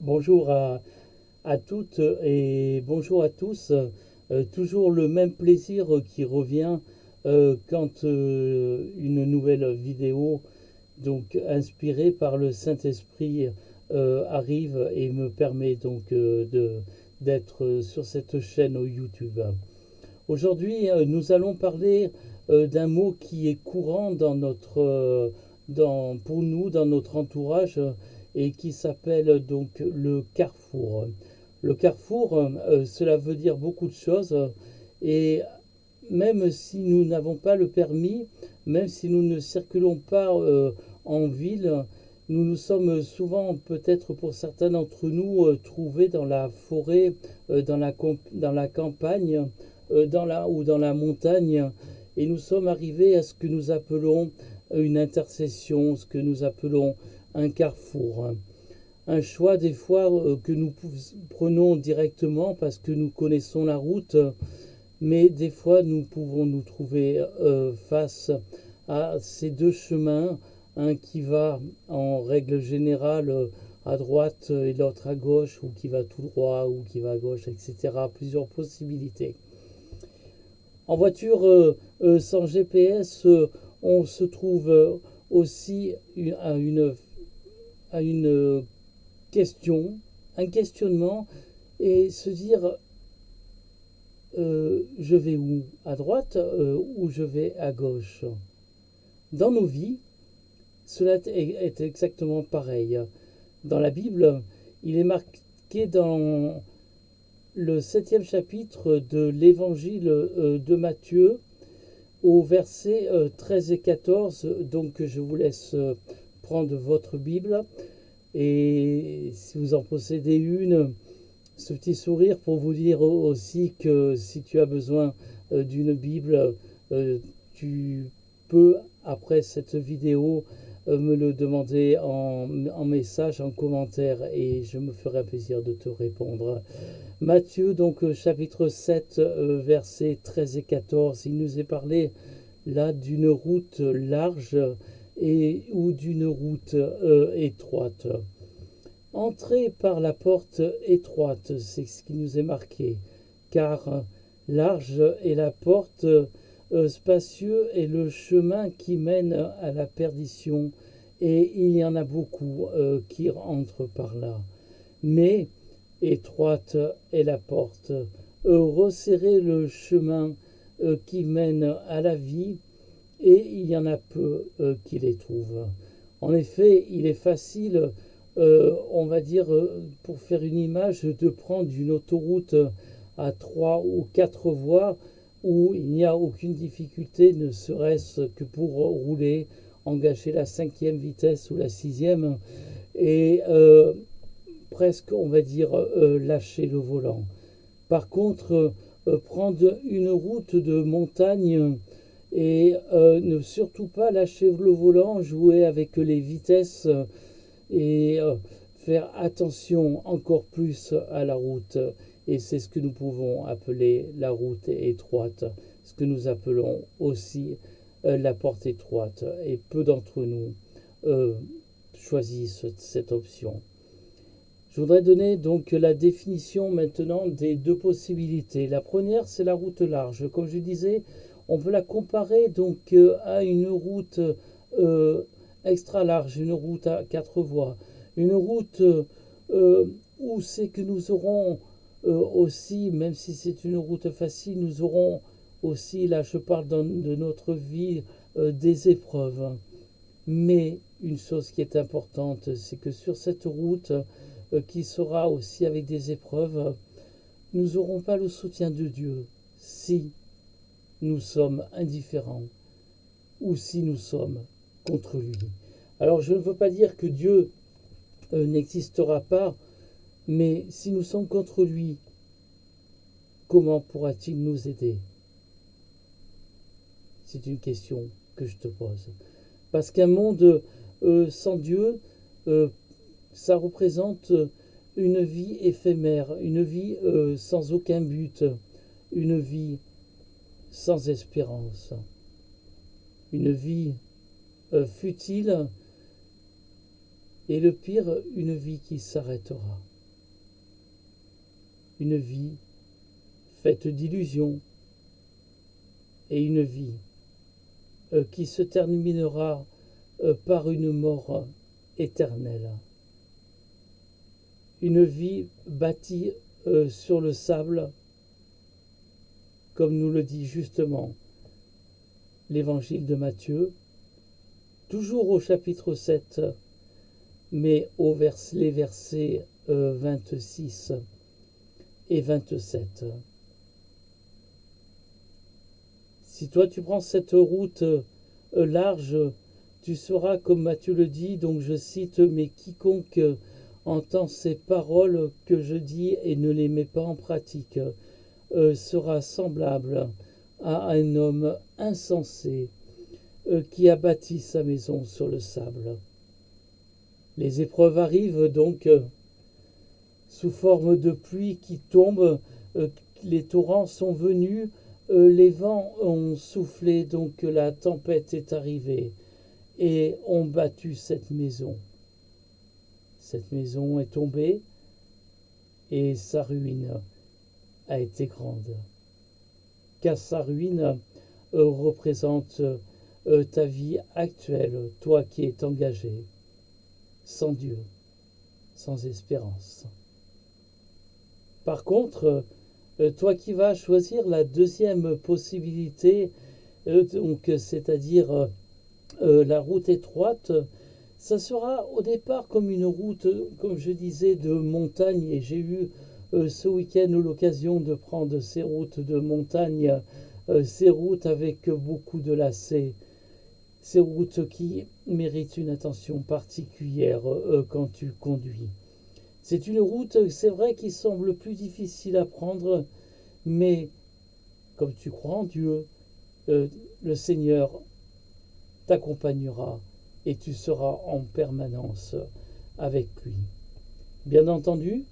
Bonjour à toutes et bonjour à tous. Toujours le même plaisir qui revient quand une nouvelle vidéo, donc inspirée par le Saint-Esprit, arrive et me permet donc d'être sur cette chaîne au YouTube. Aujourd'hui, nous allons parler d'un mot qui est courant pour nous, dans notre entourage, et qui s'appelle donc le carrefour. Le carrefour, cela veut dire beaucoup de choses, et même si nous n'avons pas le permis, même si nous ne circulons pas en ville, nous nous sommes souvent, peut-être pour certains d'entre nous, trouvés dans la forêt, dans la campagne, ou dans la montagne, et nous sommes arrivés à ce que nous appelons une intercession, ce que nous appelons un carrefour. Un choix des fois que nous prenons directement parce que nous connaissons la route, mais des fois nous pouvons nous trouver face à ces deux chemins, un qui va en règle générale à droite et l'autre à gauche, ou qui va tout droit, ou qui va à gauche, etc. Plusieurs possibilités. En voiture sans GPS, on se trouve aussi à une question, un questionnement, et se dire je vais où? À droite ou je vais à gauche? Dans nos vies, cela est exactement pareil. Dans la Bible, il est marqué dans le 7e chapitre de l'évangile de Matthieu, au verset 13 et 14. Donc je vous laisse prendre votre Bible, et si vous en possédez une, ce petit sourire pour vous dire aussi que si tu as besoin d'une Bible, tu peux, après cette vidéo, me le demander en message, en commentaire, et je me ferai plaisir de te répondre. Matthieu, donc chapitre 7, versets 13 et 14, il nous est parlé là d'une route large ou d'une route étroite. Entrez par la porte étroite, c'est ce qui nous est marqué, car large est la porte, spacieux est le chemin qui mène à la perdition, et il y en a beaucoup qui entrent par là. Mais étroite est la porte, resserrez le chemin qui mène à la vie, et il y en a peu qui les trouvent. En effet, il est facile, on va dire, pour faire une image, de prendre une autoroute à 3 ou 4 voies où il n'y a aucune difficulté, ne serait-ce que pour rouler, engager la 5e vitesse ou la 6e, et presque, on va dire, lâcher le volant. Par contre, prendre une route de montagne et ne surtout pas lâcher le volant, jouer avec les vitesses et faire attention encore plus à la route. Et c'est ce que nous pouvons appeler la route étroite, ce que nous appelons aussi la porte étroite. Et peu d'entre nous choisissent cette option. Je voudrais donner donc la définition maintenant des deux possibilités. La première, c'est la route large. Comme je disais, on peut la comparer donc à une route extra large, une route à 4 voies, une route où c'est que nous aurons aussi, même si c'est une route facile, nous aurons aussi, là je parle de notre vie, des épreuves. Mais une chose qui est importante, c'est que sur cette route, qui sera aussi avec des épreuves, nous n'aurons pas le soutien de Dieu si nous sommes indifférents ou si nous sommes contre lui. Alors je ne veux pas dire que Dieu n'existera pas, mais si nous sommes contre lui, comment pourra-t-il nous aider? C'est une question que je te pose. Parce qu'un monde sans Dieu, ça représente une vie éphémère, une vie sans aucun but, une vie sans espérance, une vie futile, et le pire, une vie qui s'arrêtera. une vie faite d'illusions et une vie qui se terminera par une mort éternelle. Une vie bâtie sur le sable, comme nous le dit justement l'évangile de Matthieu, toujours au chapitre 7, mais les versets 26 et 27. Si toi tu prends cette route large, tu seras, comme Matthieu le dit, donc je cite, mais quiconque entend ces paroles que je dis et ne les met pas en pratique, sera semblable à un homme insensé qui a bâti sa maison sur le sable. Les épreuves arrivent donc sous forme de pluie qui tombe, les torrents sont venus, les vents ont soufflé, donc la tempête est arrivée et ont battu cette maison. Cette maison est tombée et sa ruine a été grande. Car sa ruine représente ta vie actuelle, toi qui es engagé, sans Dieu, sans espérance. Par contre, toi qui vas choisir la deuxième possibilité, donc c'est-à-dire la route étroite, ça sera au départ comme une route, comme je disais, de montagne, et j'ai eu ce week-end l'occasion de prendre ces routes de montagne, ces routes avec beaucoup de lacets, ces routes qui méritent une attention particulière quand tu conduis. C'est une route, c'est vrai, qui semble plus difficile à prendre, mais comme tu crois en Dieu, le Seigneur t'accompagnera et tu seras en permanence avec lui. Bien entendu,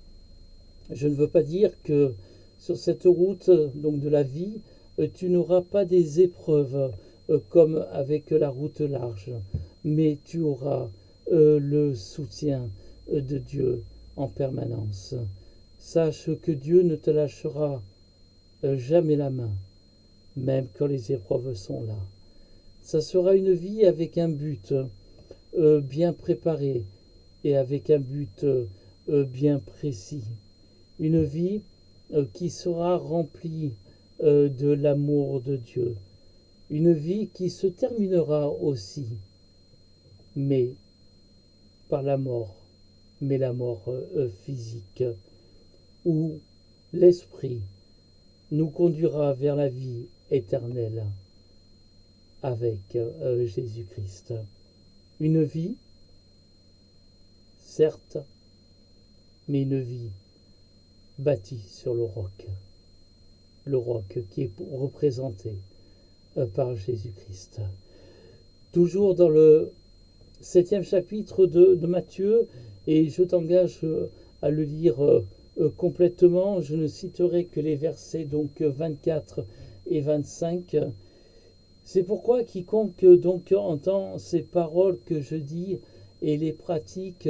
je ne veux pas dire que sur cette route donc de la vie, tu n'auras pas des épreuves comme avec la route large, mais tu auras le soutien de Dieu en permanence. Sache que Dieu ne te lâchera jamais la main, même quand les épreuves sont là. Ça sera une vie avec un but bien préparé et avec un but bien précis. Une vie qui sera remplie de l'amour de Dieu. Une vie qui se terminera aussi, mais par la mort, mais la mort physique, où l'Esprit nous conduira vers la vie éternelle avec Jésus-Christ. Une vie, certes, mais une vie bâtie sur le roc qui est représenté par Jésus-Christ. Toujours dans le 7e chapitre de Matthieu, et je t'engage à le lire complètement, je ne citerai que les versets donc 24 et 25. C'est pourquoi quiconque donc entend ces paroles que je dis et les pratique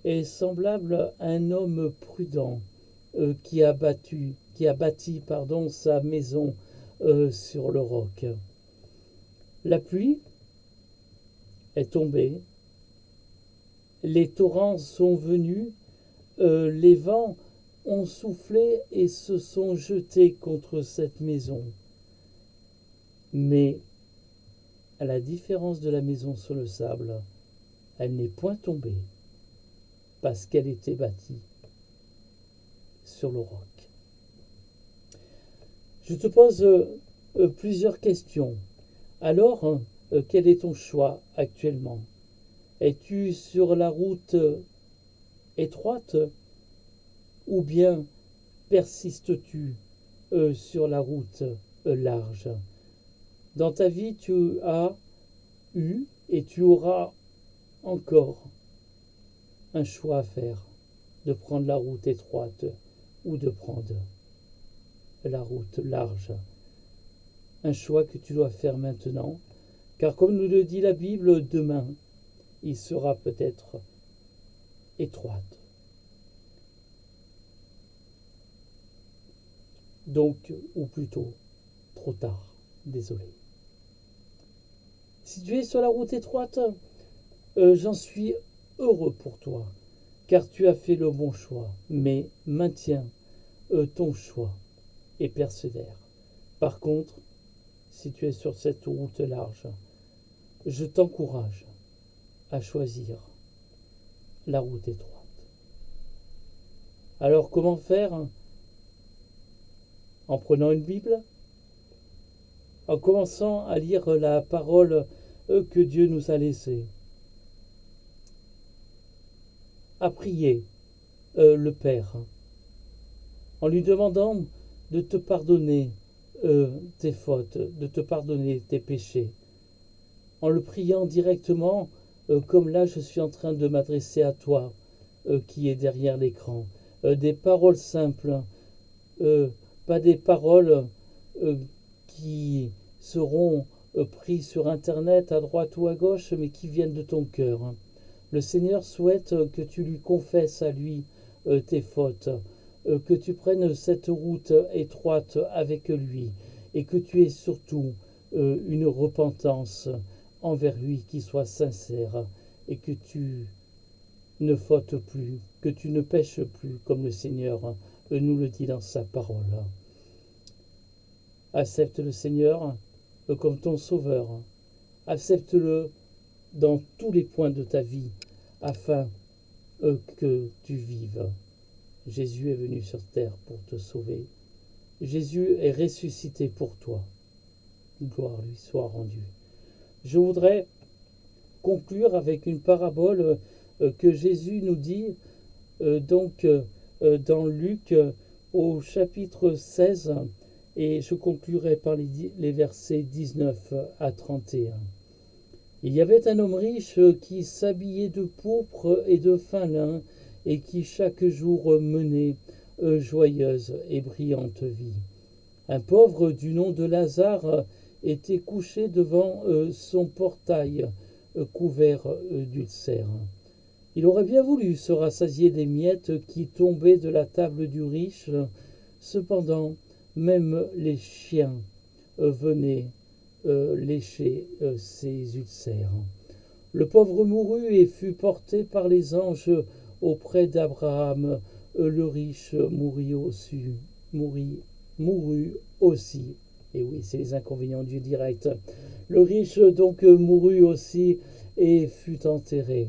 est semblable à un homme prudent qui a bâti sa maison sur le roc. La pluie est tombée, les torrents sont venus, les vents ont soufflé et se sont jetés contre cette maison. Mais, à la différence de la maison sur le sable, elle n'est point tombée, parce qu'elle était bâtie sur le roc. Je te pose plusieurs questions. Alors, quel est ton choix actuellement? Es-tu sur la route étroite ou bien persistes-tu sur la route large? Dans ta vie, tu as eu et tu auras encore un choix à faire, de prendre la route étroite ou de prendre la route large. Un choix que tu dois faire maintenant, car comme nous le dit la Bible, demain, il sera peut-être étroite. Donc, ou plutôt, trop tard. Désolé. Si tu es sur la route étroite, j'en suis heureux pour toi, car tu as fait le bon choix. Mais maintiens ton choix et persévère. Par contre, si tu es sur cette route large, je t'encourage à choisir la route étroite. Alors comment faire? En prenant une Bible, en commençant à lire la parole que Dieu nous a laissée, à prier le Père, en lui demandant de te pardonner tes fautes, de te pardonner tes péchés, en le priant directement, comme là je suis en train de m'adresser à toi, qui est derrière l'écran. Des paroles simples, pas des paroles qui seront prises sur Internet à droite ou à gauche, mais qui viennent de ton cœur. Le Seigneur souhaite que tu lui confesses à lui tes fautes, que tu prennes cette route étroite avec lui, et que tu aies surtout une repentance envers lui qui soit sincère, et que tu ne fautes plus, que tu ne pêches plus, comme le Seigneur nous le dit dans sa parole. Accepte le Seigneur comme ton sauveur. Accepte-le dans tous les points de ta vie, afin que tu vives. Jésus est venu sur terre pour te sauver. Jésus est ressuscité pour toi. Gloire lui soit rendue. Je voudrais conclure avec une parabole que Jésus nous dit dans Luc au chapitre 16, et je conclurai par les versets 19 à 31. Il y avait un homme riche qui s'habillait de pourpre et de fin lin et qui chaque jour menait joyeuse et brillante vie. Un pauvre du nom de Lazare était couché devant son portail couvert d'ulcères. Il aurait bien voulu se rassasier des miettes qui tombaient de la table du riche. Cependant, même les chiens venaient lécher ses ulcères. Le pauvre mourut et fut porté par les anges auprès d'Abraham. Le riche mourut aussi. Et oui, c'est les inconvénients du direct. Le riche donc mourut aussi et fut enterré.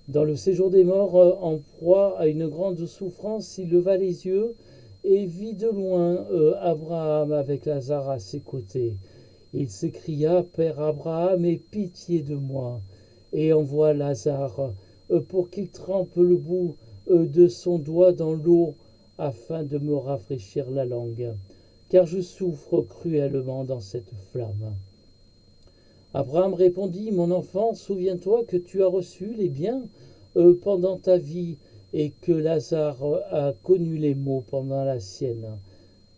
Dans le séjour des morts, en proie à une grande souffrance, il leva les yeux et vit de loin Abraham avec Lazare à ses côtés. Il s'écria: Père Abraham, aie pitié de moi, et envoie Lazare pour qu'il trempe le bout de son doigt dans l'eau afin de me rafraîchir la langue, car je souffre cruellement dans cette flamme. Abraham répondit: Mon enfant, souviens-toi que tu as reçu les biens pendant ta vie et que Lazare a connu les maux pendant la sienne.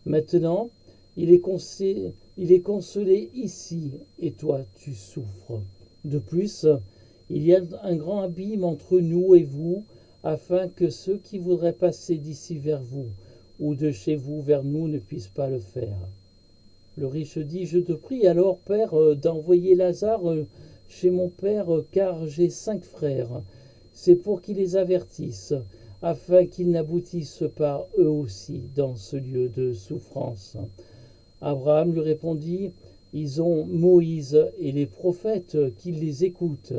Maintenant, il est consolé ici et toi tu souffres. De plus, il y a un grand abîme entre nous et vous, afin que ceux qui voudraient passer d'ici vers vous ou de chez vous vers nous ne puissent pas le faire. Le riche dit: Je te prie alors, Père, d'envoyer Lazare chez mon père, car j'ai 5 frères. C'est pour qu'ils les avertissent, afin qu'ils n'aboutissent pas eux aussi dans ce lieu de souffrance. Abraham lui répondit: Ils ont Moïse et les prophètes, qu'ils les écoutent.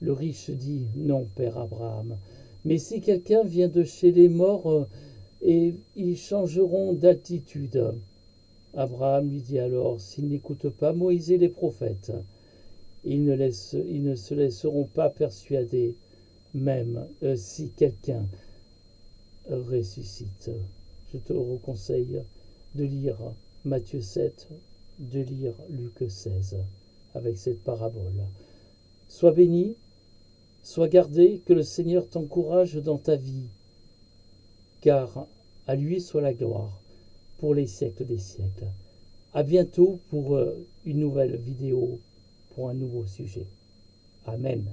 Le riche dit: Non, Père Abraham, mais si quelqu'un vient de chez les morts, et ils changeront d'altitude. Abraham lui dit alors: S'ils n'écoutent pas Moïse et les prophètes, ils ne se laisseront pas persuader, même si quelqu'un ressuscite. Je te conseille de lire Matthieu 7, de lire Luc 16, avec cette parabole. Sois béni, sois gardé, que le Seigneur t'encourage dans ta vie, car à lui soit la gloire pour les siècles des siècles. À bientôt pour une nouvelle vidéo, pour un nouveau sujet. Amen.